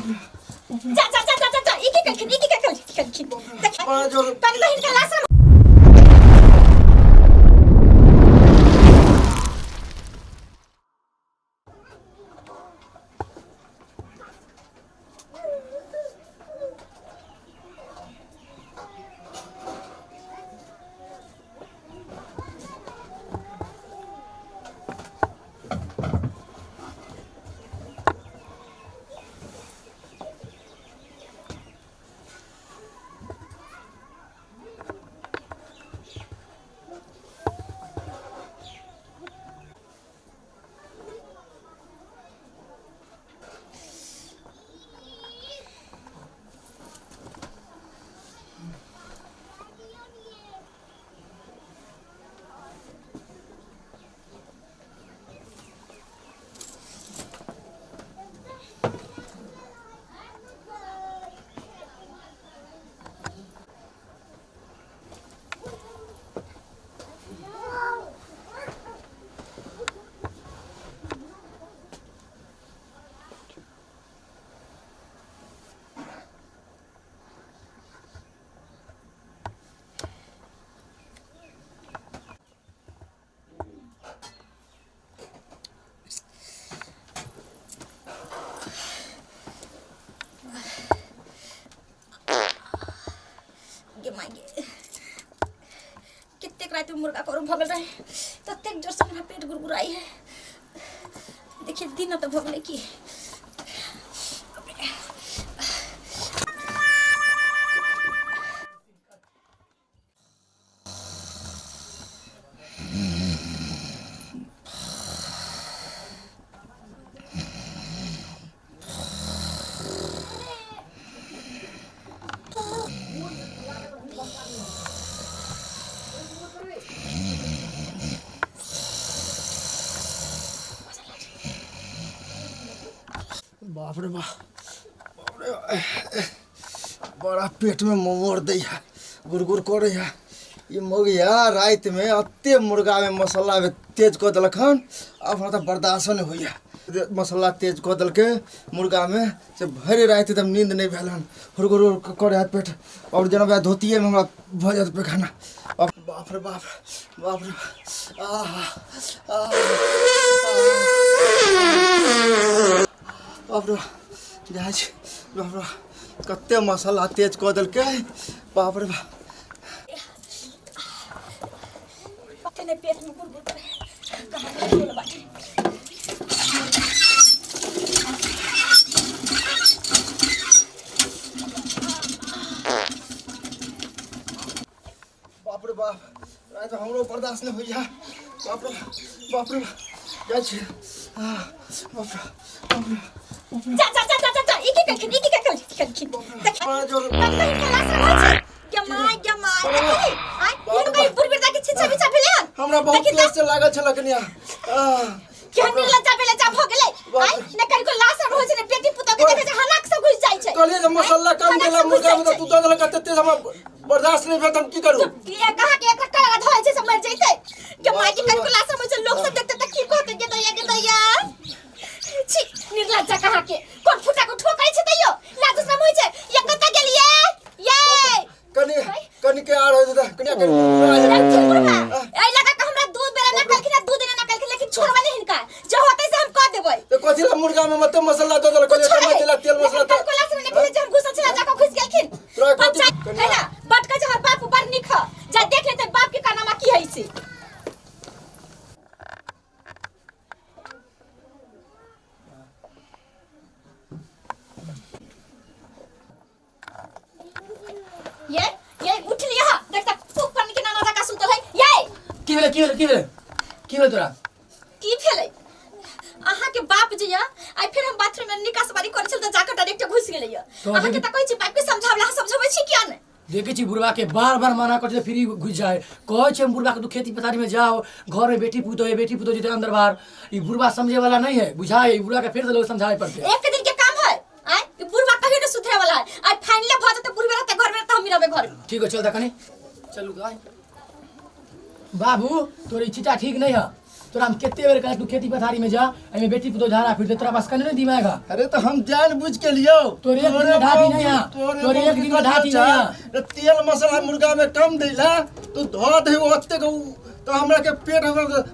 जा जा जा जा जा एक एक देख पहले इनका लाश कितने मुर्गा करू भगल रहे तत्ते जोर से मेरा पेट गुरगुराई है। देखिए दिन तो भगले की बाप रे बाप बड़ा पेट में मोर दैया गुरगुर कर ये मगिया रात में अत्ते मुर्गा में मसाला में तेज कर दिलक हन। अब हमरा तो बर्दाश्त नहीं होइया मसाला तेज कर दिल के मुर्गा में से भरे रात एकदम नींद नहीं भेल हन हुरगुर कर पेट और जना धोतिए में हमरा भ जात पैखाना। अब बाप रे बाप बाप रे बाप रे बाप रे कत्ते मसाला तेज कर दिल के बाप रे बाप पत्ते पेट में गुरगुर करे कहां बोल बाटी बाप रे बाप रात हमरो बर्दाश्त नहीं होइया बाप रे जाय छी बाप रे जा जा जा जा जा एक एक देख पहले इनका लाश रखा क्या माय आई ये तो कोई बुरबिरदा के छिछा बिछा भेले हमरा बहुत तेज से लागल छल कनिया क्या नीला चापेले जा भ गेले आई ने करी को लाश रहो छै ने बेटी पुतो के देखे हलाक से घुस जाय छै कहलिए जे मसाला कम देला मुर्गा में तू दल कते तेज हमरा बर्दाश्त नहीं भेल हम की करू ये कहा के एक कड़ा धोय छै सब मर जइते क्या माय के करी को लाश में से लोग सब देखते त की कहते के दैया छी निर्लज्जा कहा के कोन फुटा को ठोकाई छै तइयो लाज सब होय छै ये कता गेलिए ये कनी के आर हो दादा कनिया के आई लगा के हमरा दूध बेरा ना कल के दूध ना कल के लेकिन छोड़बे नहीं हिनका जो होतै से हम कह देबै तो कथि ला मुर्गा में मत मसाला दे दल कले तेल तेल मसाला कल को लाश में निकले जे हम घुसा छला जाका घुस गेलखिन है ना बटका जे बाप ऊपर निख जा देख लेते बाप के कानमा की है से ये उठ लिया देखता फूक पानी के नाना जाका सुतल है ये की भेले तोरा की भेले आहा के बाप जे या आई फिर हम बाथरूम में निकास बारी कर छल त जाकर डायरेक्ट घुस गेलै या आहा के त कहै छी बाप के समझावला समझबै छी किया ने देखे छी बुढ़वा के बार मना करते फिर घुस जाए कहै छै बुढ़वा के तू खेती पथारी में जाओ घर में बेटी पुतो जेते अंदर बाहर ई बुढ़वा समझे वाला नहीं है बुझाए ई बुढ़वा के फिर से लोग समझाए पड़ते एक दिन के काम है आई ई बुढ़वा कहियो न सुधरे वाला है आज फाइनली भ जते बुढ़वा रहते घर में त हम रहबे घर में ठीक है चल देखनी चलू गाय बाबू तोरी चिता ठीक नहीं है तोरा हम कितने बेर कहा तू खेती पथारी में जा एमे बेटी पुतो झाड़ा फिर तेरा पास कने नहीं दिमाग है अरे तो हम जान बुझ के लियो तोरे एक दिन में ढाटी नहीं है तोरे एक दिन में ढाटी नहीं है तेल मसाला मुर्गा में कम देला तो धो दे ओते को तो हमरा के पेट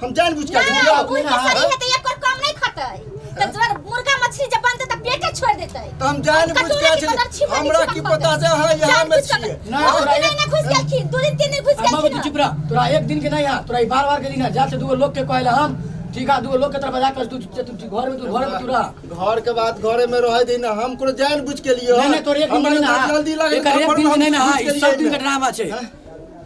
हम जान बुझ के लियो कोई सही है तो एक और कम नहीं खातै तो जब मुर्गा मछली जब बनते तो पेटे छोड़ देतै तो हम जान बुझ के हमरा की पता से हां यहां में छिए ना तोरा नहीं घुस गेलखिन 2 दिन 3 दिन घुस अम्मा गेलखिन तू चुप रह तोरा एक दिन के नहीं है तोरा बार-बार के दिन है जा से दू लोग के कहला हम ठीक है दू लोग के तरफ जाकर तू घर में तू रह घर के बाद घरे में रह दे ना हम को जान बुझ के लियो नहीं तोरे एक दिन में ना जल्दी लगे एक दिन में नहीं ना सब दिन का ड्रामा छे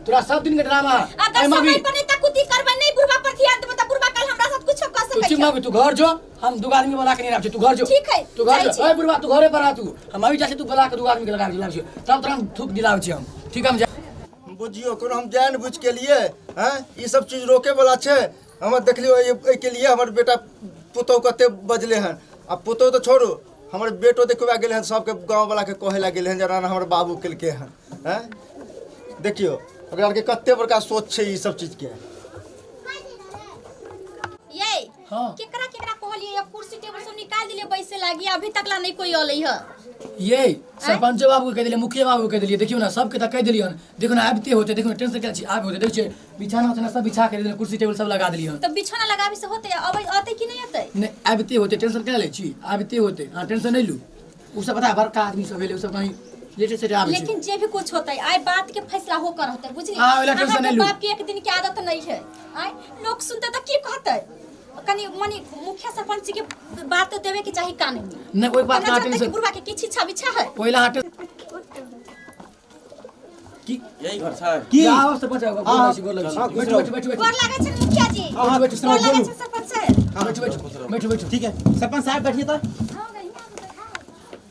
तोरा सब दिन का ड्रामा अगर समय पर नहीं त कुती करबे नहीं बुढ़वा पर ध्यान देबे त बुढ़वा कल हमरा साथ कुछ कर तू सकै चिम्मा तू घर जो हम दो आदमी बुला के नहीं आछे तू घर जो ठीक है तू घर जो ए बुढ़वा तू घरे पर आ तू हम अभी जासे तू बुला के दो आदमी के लगा दिला छे तब तोरा हम थूक दिलाव छे हम ठीक हम बुझियो कोनो हम जान बुझ के लिए हैं ई सब चीज रोके वाला छे हम देख लियो ए के लिए हमर बेटा पुतो कते बजले हन अब पुतो तो छोड़ो हमर बेटो देखबा गेले हन सबके गांव वाला के कहे ला गेले हन जना हमर बाबू केलके हन हैं देखियो अगर के कते बड़का सोच छे ई सब चीज के ये हां केकरा केकरा कहलिए ये कुर्सी टेबल सब निकाल दिले बैसे लागी अभी तक ला नहीं कोई आलै है ये सरपंच बाबू के कह दिले मुखिया बाबू के कह दिले देखियो ना सबके त कह दिलियन देखो ना आबते होते देखो ना टेंशन के छी आबे होते देखिए बिछाना होते ना सब बिछा के दिले कुर्सी टेबल सब लगा दिलियन तो बिछौना लगाबी से होते अब आते कि नहीं आते नहीं आबते होते टेंशन के ले छी आबते होते हां टेंशन नहीं लू उ सब पता है बड़का आदमी सब भेले उ सब कहीं लेटे से आबे लेकिन जे भी कुछ होता है आई बात के फैसला होकर होता है बुझली हाँ, वाला टेंशन नहीं लू। बाप के एक दिन की आदत नहीं है आई लोग सुनते तो की कहते कनी मनी मुखिया सरपंच के बात तो देवे के चाहिए कानून में नहीं कोई बात ना टेंशन बुढ़वा के किछि इच्छा बिछा है पहिला हटे की यही घर छ की आवाज से बचाओ बोल बैठ बैठ गोर लागे छै मुखिया जी हां बैठ गोर लागे छै सरपंच साहब बैठ ठीक है सरपंच साहब बैठिए तो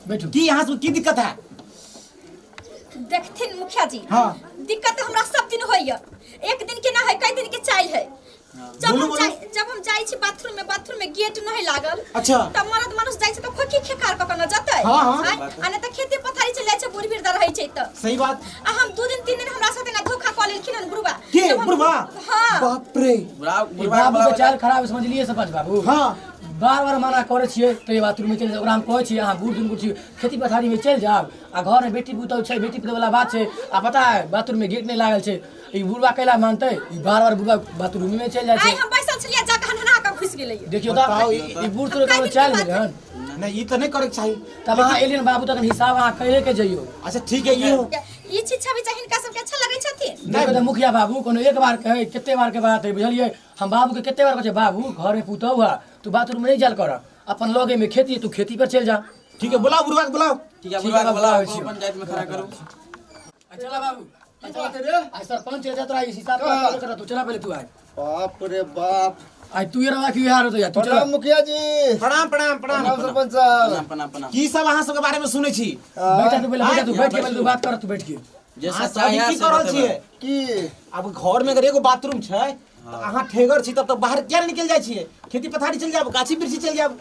बैठो की यहाँ से की दिक्कत है देखथिन मुखिया जी हाँ। दिक्कत हमरा सब दिन होइए एक दिन के ना है कई दिन के चाहिए है जब हम जाई छी बाथरूम में गेट नहीं लागल अच्छा तब मरद मानुस जाई छै त खोखी खेकार क न जतै हाँ। आने त खेती पथारी चल जाय छै बुढ़ बिरदा रहै छै त सही बात आ हम 2 दिन 3 दिन हमरा साथे ना धोखा क लेलखिन न बुढ़वा के बुढ़वा हां बाप रे बाबू के चाल खराब समझ लिए सरपंच बाबू हाँ बार मना करे छिए तो ये बाथरूम में चल जाओ ओकरा हम कहै छी अहाँ बूढ़ दिन छी खेती पथारी में चल जाओ आ घर में बेटी पुतौ छै बेटी पुतौ वाला बात छै आ पता है बाथरूम में गेट नहीं लागल छै ई बुढ़वा कैला मानते ई बार बुढ़वा बाथरूम में चल जाय छै आई हम बैसल छलिया जगह हनहना के घुस गेलै देखियो त ई बूढ़ तो का चाल भेल हन नहीं ये तो नहीं करे के चाहिए तब अहाँ एलियन बाबू तक हिसाब अहाँ कहे के जइयो अच्छा ठीक है ये ई शिक्षा भी चाहिए इनका सबके अच्छा लगै छथिन देखो त मुखिया बाबू कोनो एक बार कहे केते बार के बात है बुझलिए हम बाबू के केते बार कहै बाबू घर में पुतौ है तू बाथरूम में नहीं जाल कर अपन लगे में खेती तू खेती पर चल जा ठीक है बुलाओ बुढ़वा के बुलाओ ठीक है बुढ़वा बुलाओ पंचायत में खड़ा करो चला बाबू आज सरपंच जा तोरा इस हिसाब से कर तू चला पहले तू आए बाप रे बाप आज तू ये रवा क्यों यार तो यार तू चला प्रणाम मुखिया जी प्रणाम प्रणाम प्रणाम प्रणाम सरपंच साहब प्रणाम की सब अहाँ सब के बारे में सुनै छी बैठा तू पहले बैठा तू बैठ के पहले तू बात कर तू बैठ के जैसा चाहिए की कर रहल छियै की अब घर में अगर एगो बाथरूम छै तो अहाँ ठेगर छी तब तो बाहर क्या निकल जाय छियै खेती पथारी चल जाब गाछी बिरछी चल जाब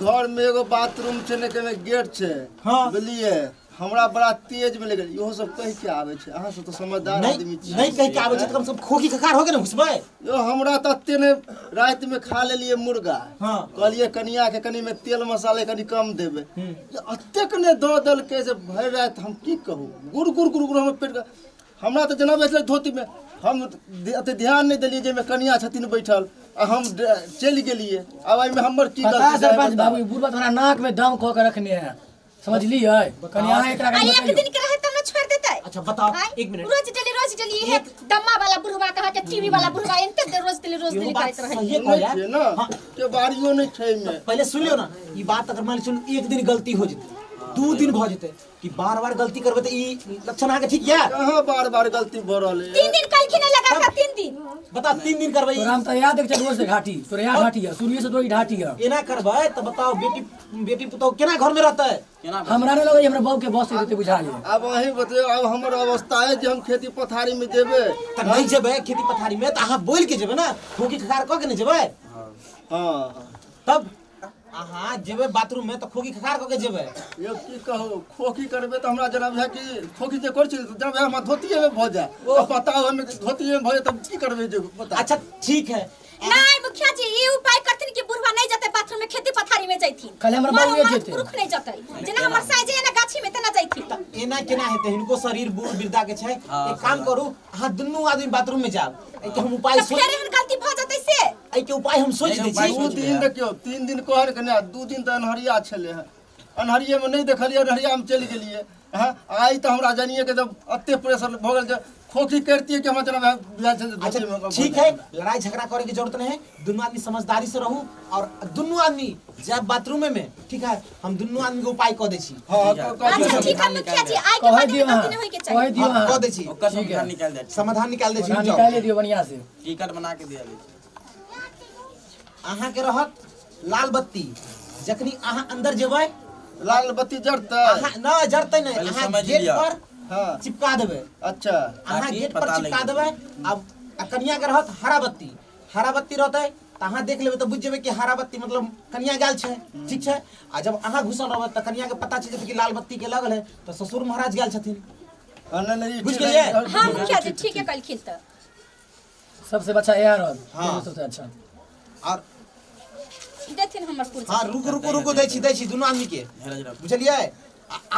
घर में एगो बाथरूम छै ने के गेट छै हाँ। बुझलिए हमरा बड़ा तेज में लगल इहो सब कह के आवे छै अहाँ सब तो समझदार आदमी छी नहीं कह के आबै छै त कम से कम खोखी खकार हो के न घुसबै यो हमरा तत्ते ने रात में खा लेलिए मुर्गा हाँ। कहलिए कनिया के कनी में तेल मसाले कनी कम देबे अत्तेक ने दो दल के से भर रात हम की कहू गुड़ गुड़ गुड़ गुड़ हम पेट हमरा तो जना बैठले धोती में हम अते ध्यान नहीं देलिए जे में कनिया छथिन बैठल आ हम चल गेलिए अब आई में हमर की पता गलती सरपंच बाबू बुढ़वा तोरा नाक में दम खो के रखने है समझ लियै कनी अहाँ एकरा आई के एक दिन के रहे तब न छोड़ देतै अच्छा बताओ एक मिनट रोज डेली ये दम्मा वाला बुढ़वा कहा के टीवी वाला बुढ़वा एंते रोज डेली करैत रहे सही नहीं कहया छै ना के बारियो नहीं छै में पहले सुन लियो ना ई बात अगर मान सुन एक दिन गलती हो जते 2 दिन भ जते कि बार गलती करबे त ई लक्षण आके ठीक या कहां बार गलती भ रहल है 3 दिन कल खिने लगा का 3 दिन बता 3 दिन करबे तोरा हम त याद देख रोज से घाटी तोरा यहाँ घाटी है शुरू से तो घाटी है एना करबे त बताओ बेटी पुतो केना घर में रहतै हमरा नहीं लगे हमरा बाबू के बस देते बुझाइए अब वही बताओ अब हमर अवस्था है जे हम खेती पथारी में जेबे त नहीं जेबे खेती पथारी में त अहाँ बोल के जेबे ना खोकी खकार क के नहीं जेबे हां तब अहाँ जेबे बाथरूम में त खोकी खकार क के जेबे यो की कहो खोखी करबे त हमरा जना है कि खोखी जे कर छी जब हम धोतिए में भ जाए ओ बताओ हम धोतिए में भ जाए तब की करबे जे बता अच्छा ठीक है नहीं मुखिया जी ये उपाय करथिन कि बुढ़वा नहीं जते बाथरूम में खेती पथारी में जैथिन कल हमर बाबूए जेते पुरुख नहीं जते जेना हमर साइज है ना गाछी में तना जैथिन एना केना हेते हिनको शरीर बूढ़ वृद्धा के छै एक काम करू अहाँ दुनू आदमी बाथरूम में जाब एके हम उपाय तो फिर एहन गलती भ जते से एके उपाय हम सोच दै छी 2 दिन देखियो 3 दिन कहर कने 2 दिन त अनहरिया छले है अनहरिये में नहीं देखलिए अनहरिया में चल गेलिए हां आई त हमरा जानिए के जब अत्ते प्रेशर भ गेल खोखी करती है कि हम जना अच्छा ठीक है लड़ाई झगड़ा करे की जरूरत नहीं है दोनों आदमी समझदारी से रहू और दोनों आदमी जब बाथरूम में ठीक है हम दोनों आदमी को उपाय क दै छी हां अच्छा ठीक है मुखिया जी आई के बाद में गलती नहीं होय के कह चाहिए दियो क दै छी ओकर समाधान निकाल दे समाधान निकाल दै छी जाओ निकाल दियो बढ़िया से टिकट बना के दिया अहाँ के रहत लाल बत्ती जखनी अहाँ अंदर जेबै लाल बत्ती जरता अहाँ न जरतै नहीं पहले अहाँ समझ गेट लिया। पर हां चिपका देबै अच्छा अहाँ ताकि गेट पर पता चिपका लगे। देबै अब कन्या के रहत हरा बत्ती रहतै त अहाँ देख लेबै त बुझ जेबै कि हरा बत्ती मतलब कन्या गेल छै ठीक छै आ जब अहाँ घुसल रहबै त कन्या के पता चल जेतै कि लाल बत्ती के लगल है त ससुर महाराज गेल छथिन नहीं बुझ गेलिए? हां मुखिया जी ठीक है कल खिल त सबसे अच्छा यह रह हाँ। सबसे अच्छा और देथिन हमर पुरुष हाँ रुको दै छी दोनों आदमी के बुझलिए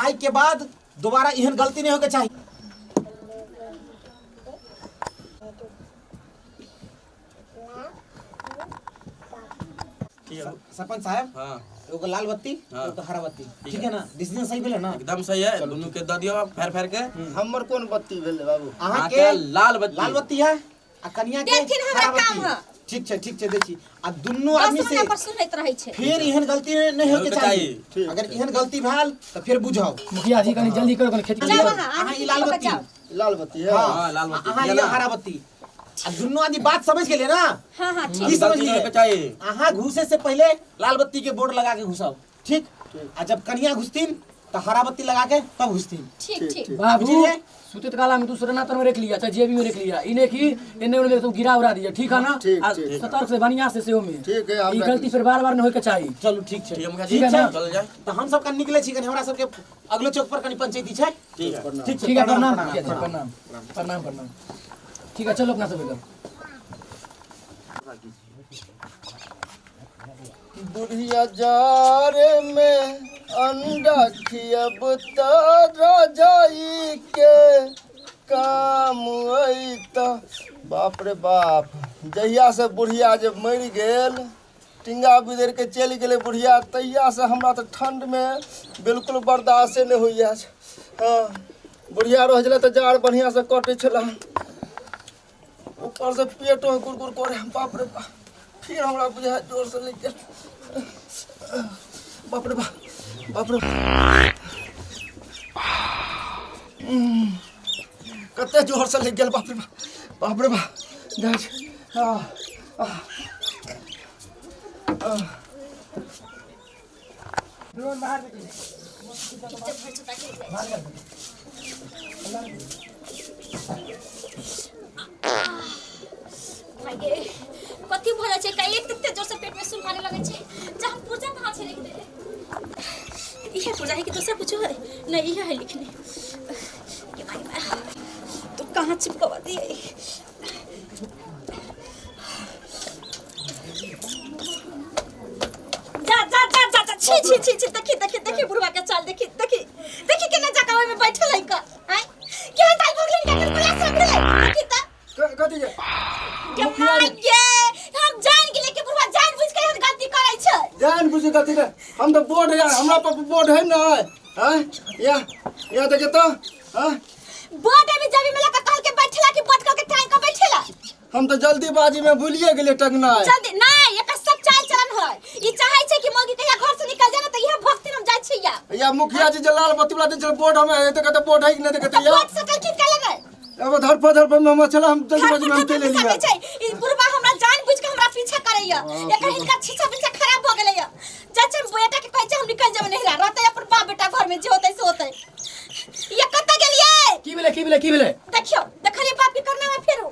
आइ के बाद दोबारा एहन गलती नहीं होके चाहिए सरपंच साहब हां एगो लाल बत्ती हाँ। एगो हरा बत्ती ठीक है ना डिसीजन सही भेलै ना एकदम सही है दोनों के द दियो फेर फेर के हमर कौन बत्ती भेले बाबू अहाँ के लाल बत्ती लाल बत्ती है आ कन्या के देथिन हमरा हरा काम बत्ती। है। ठीक छै दै छी आ दुनू आदमी बस से हमरा पर सुनैत रहै छै फिर एहन गलती नहीं होके होके चाहिए चाहिए। अगर एहन गलती भेल तो फिर बुझाओ मुखिया जी कनी जल्दी करो कनी खेती जाओ करो वहां अहाँ ई लाल बत्ती लाल बत्ती है हाँ, लाल बत्ती। अहाँ ये हरा बत्ती आ दुनू आदमी बात समझ गेलिए ना हां हां ठीक की समझ गलती नहीं होके लिए चाहिए अहाँ घुसे से पहले लाल बत्ती के बोर्ड लगा के घुसाओ ठीक आ जब कन्या घुसतीन तो हरा बत्ती लगा के तब घुसतीन ठीक ठीक बाबू बुझलिए? सुतित काला में तू सुरनातर में रख लिया चाहे जेबी में रख लिया इन्हें की इन्हें उन्हें तुम गिरा उड़ा दिया ठीक है ना ठीक, आ ठीक। सतर्क से बढ़िया से सेहो में ठीक है, हम ई रख गलती फिर बार बार न होय के चाहिए चलो ठीक छै ठीक है मुखिया ठीक जी है ना? चल जाए तो हम सब का निकले छी कनी हमरा सब के अगले चौक पर कनी पंचायती छै ठीक है ठीक छै ठीक है प्रणाम प्रणाम, मुखिया जी, प्रणाम। प्रणाम प्रणाम ठीक है चलो अपना सब एकदम बुढ़िया जारे में अंडा खियब त रजाई के काम आई त बाप रे बाप जहिया से बुढ़िया जब मर गेल टिंगा बिदर के चल गेले बुढ़िया तहिया से हमरा तो ठंड में बिल्कुल बर्दाश्त नहीं होइया हाँ बुढ़िया रह जले तो जाड़ बढ़िया से कटे छला ऊपर से पेट में गुड़गुड़ करे बाप रे बाप फिर हमरा बुझा जोर से लेके बाप रे बाप रे कते जोर से लग गेल बाप रे बाप जाय छै भागे कथी भ जाय छै काहे तते जोर से पेट में सुन मारे लगे छै जब हम पूजा कहां छै लिख दे इहे पूजा है कि दूसरा कुछ है नहीं इहे है लिखने ये भाई मैं तो कहां चिपकवा दिए जा जा जा जा जा छी छी छी छी देखी बुढ़वा के चाल देखी केना जका ओय में बैठल है का हैं केहन ताल भगले के क्लास रख ले देखी त कथी के के माये हम जान गेले कि बुढ़वा जान बुझ के एहन गलती करै छै जान बुझी कथी के हम तो बोर्ड है हमरा पर बोर्ड है ना हैं या देखे तो हैं बोर्ड में जब में लगा कहल के बैठला कि बट के टाइम का बैठला हम तो जल्दीबाजी में भूलिए गेले टंगना जल्दी नहीं एकर सब चाल चलन है ई चाहै छै कि मौगी कहिया घर से निकल जाए त इहे भक्ति हम जाय छिया या मुखिया जी जलाल बत्ती वाला दिन बोर्ड हमें देखे तो बोर्ड है कि नहीं देखे तो या बोर्ड से कल ठीक कर लगे अब धर पर में चला हम जल्दीबाजी में हम चले लिया ई बुढ़वा हमरा जान बुझ के हमरा पीछा करैया एकर हिनका छीछा पीछा खराब भ गेलैया चाचा बेटा के कहै छै हम निकल जाब नहीं रहते अपन बाप बेटा घर में जे होतै से होतै ये कत गेलिए की भेले देखियो देखलिए बाप के करना में फेरो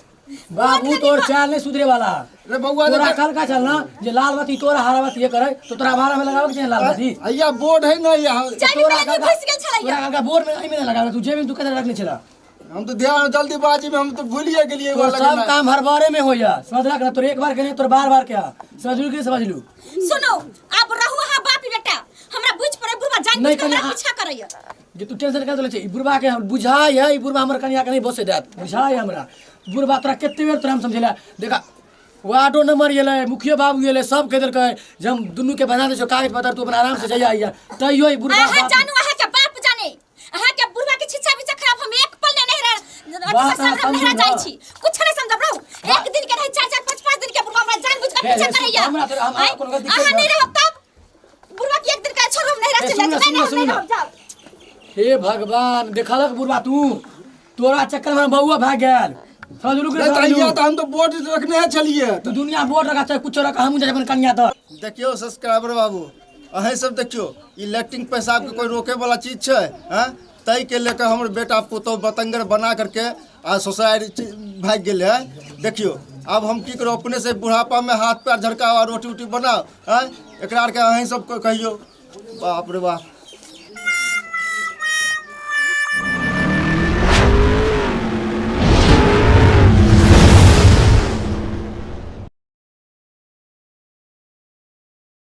बाबू तोर चाल नहीं सुधरे वाला रे बउआ तोरा कल का चलना जे लाल बत्ती तोरा हरा बत्ती ये करे तो तोरा भाड़ा में लगावे के चाहिए लाल बत्ती भैया बोर्ड है ना यहाँ जानी में नहीं घुस गेल छलैया तोरा का बोर्ड में आई में लगावे तू जेब में तू कदर रखले छला हम तो ध्यान जल्दीबाजी में हम तो भूलिए गेलिए तो सब काम हर बारे में हो जा समझला ना तोर एक बार के नहीं तोर बार बार क्या समझलू कि समझलू सुनो अब रहू हां बाप बेटा हमरा बुझ पड़े बुढ़वा जान नहीं के हमरा कन्या- पीछा करैया जे तू टेंशन कर ले ई बुढ़वा के बुझाई है ई बुढ़वा हमर कन्या के नहीं बसे देत बुझाई हमरा बुढ़वा तोरा केते बेर तोरा हम समझेला देखा वार्डो नंबर येले मुखिया बाबू येले सब कह देलकै जे हम दुनू के बना दे छो कागज पत्र तू अपन आराम से जाइया आइया तइयो ई बुढ़वा आहा जानू आहा के बाप जाने आहा के बुढ़वा के छिछा बिचा खराब हम एक पल नहीं रह बात सब हम समझू रह ना। जाई छी कुछ नहीं समझब रहू एक दिन के रहे 4-4 5-5 दिन के बुढ़वा हमरा जान बुझ के पीछा करैया हमरा तो हम कोनो गलती आहा नहीं रहब तब बुढ़वा के एक दिन का छोड़ हम नहीं रह चले सुनो हे भगवान देखलक बुढ़वा तू तोरा चक्कर में बउआ भाग गेल समझलू कि तैया तो हम तो बोर्ड रखने है चलिए तू दुनिया बोर्ड रखा चाहे कुछ रखा हम अपन कन्या तो देखियो सब्सक्राइबर बाबू अहें सब देखियो ई लैट्रिन पेशाब के कोई रोके वाला चीज है हैं तई के लेकर हमर बेटा पुतो बतंगर बना करके आ सोसाइटी भाग गेल है देखियो अब हम की करो अपने से बुढ़ापा में हाथ पैर झड़काओ रोटी उटी बनाओ हैं एकरा के अहें सब कहियो बाप रे बाप